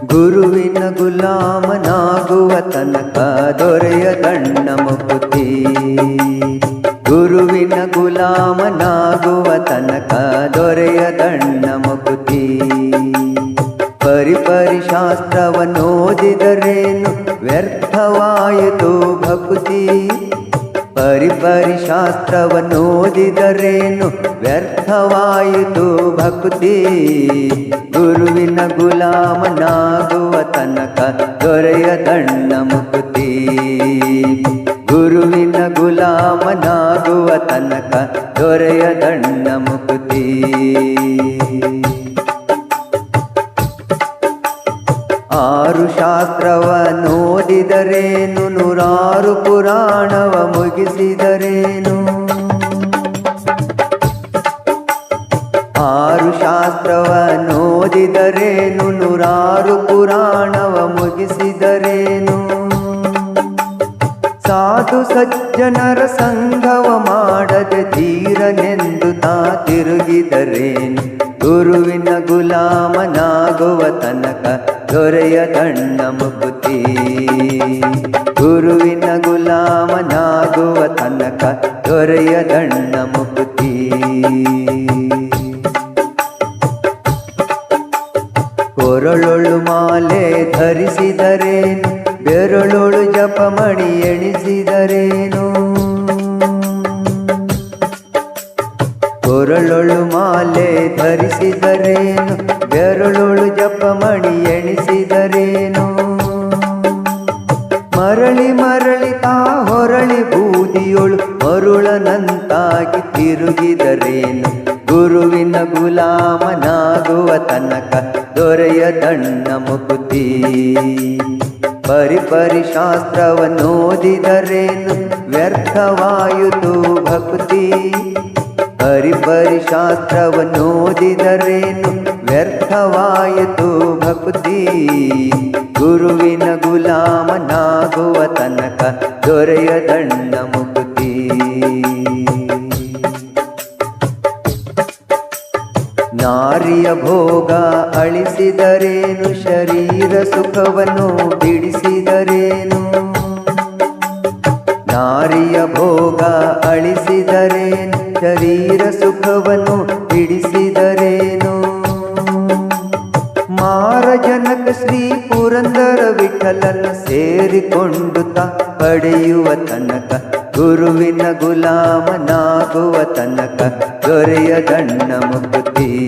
ಗುರುವಿನ ಗುಲಾಮನಾಗುವ ತನಕ ದೊರೆಯದಣ್ಣ ಮುಕುತಿ. ಗುರುವಿನ ಗುಲಾಮನಾಗುವ ತನಕ ದೊರೆಯದಣ್ಣ ಮುಕುತಿ. ಪರಿಪರಿ ಶಾಸ್ತ್ರವನ್ನೋದಿದರೇನು ವ್ಯರ್ಥವಾಯಿತು ಭಕುತಿ. ಪರಿಪರಿ ಶಾಸ್ತ್ರವನ್ನೋದಿದರೇನು ವ್ಯರ್ಥವಾಯಿತು ಭಕುತಿ. ಗುರುವಿನ ಗುಲಾಮನಾಗುವ ತನಕ ದೊರೆಯದಣ್ಣ ಮುಕುತಿ. ಗುರುವಿನ ಗುಲಾಮನಾಗುವ ತನಕ ದೊರೆಯದಣ್ಣ ಮುಕುತಿ. ಆರು ಶಾಸ್ತ್ರವನ್ನೋದಿದರೇನು ನೂರಾರು ಪುರಾಣವ ಮುಗಿಸಿದರೇನು. ಆರು ಶಾಸ್ತ್ರವನ್ನೋದಿದರೇನು ನೂರಾರು ಪುರಾಣವ ಮುಗಿಸಿದರೇನು. ಸಾಧು ಸಜ್ಜನರ ಸಂಘವ ಮಾಡದೆ ಧೀರನೆಂದು ತಾ ತಿರುಗಿದರೇನು. ಗುರುವಿನ ಗುಲಾಮನಾಗುವ ತನಕ ದೊರೆಯದಣ್ಣ ಮುಕುತಿ. ಗುರುವಿನ ಗುಲಾಮನಾಗುವ ತನಕ ದೊರೆಯದಣ್ಣ ಮುಕುತಿ. ಕೊರಳೊಳು ಮಾಲೆ ಧರಿಸಿದರೇನು ಬೆರಳೊಳು ಜಪಮಣಿ ಎಣಿಸಿದರೇನು. ಕೊರಳೊಳು ಮಾಲೆ ಧರಿಸಿದರೇನು ಬೆರಳೊಳು ಜಪಮಣಿ ಎಣಿಸಿದರೇನು. ಮರಳಿ ಮರಳಿ ತಾ ಹೊರಳಿ ಬೂದಿಯೊಳು ಮರುಳನಂತಾಗಿ ತಿರುಗಿದರೇನು. ಗುರುವಿನ ಗುಲಾಮನಾಗುವ ತನಕ ದೊರೆಯದಣ್ಣ ಮುಕುತಿ. ಪರಿಪರಿ ಶಾಸ್ತ್ರವನ್ನೋದಿದರೇನು ವ್ಯರ್ಥವಾಯಿತು ಭಕುತಿ. ಪರಿಪರಿ ಶಾಸ್ತ್ರವನ್ನೋದಿದರೇನು ವ್ಯರ್ಥವಾಯಿತು ಭಕುತಿ. ಗುರುವಿನ ಗುಲಾಮನಾಗುವ ತನಕ ದೊರೆಯದಣ್ಣ ಮುಕುತಿ. ನಾರಿಯ ಭೋಗ ಅಳಿಸಿದರೇನು ಶರೀರ ಸುಖವನ್ನು ಬಿಡಿಸಿದರೇನು. ನಾರಿಯ ಭೋಗ ಅಳಿಸಿದರೇನು ಶರೀರ ಸುಖವನ್ನು ಬಿಡಿಸಿದರೇನು. ಮಾರಜನಕ ಶ್ರೀ ಪುರಂದರ ವಿಠಲನ ಸೇರಿಕೊಂಡು ತಾ ಪಡೆಯುವ ತನಕ ಗುರುವಿನ ಗುಲಾಮನಾಗುವ ತನಕ ದೊರೆಯದಣ್ಣ ಮುಕುತಿ.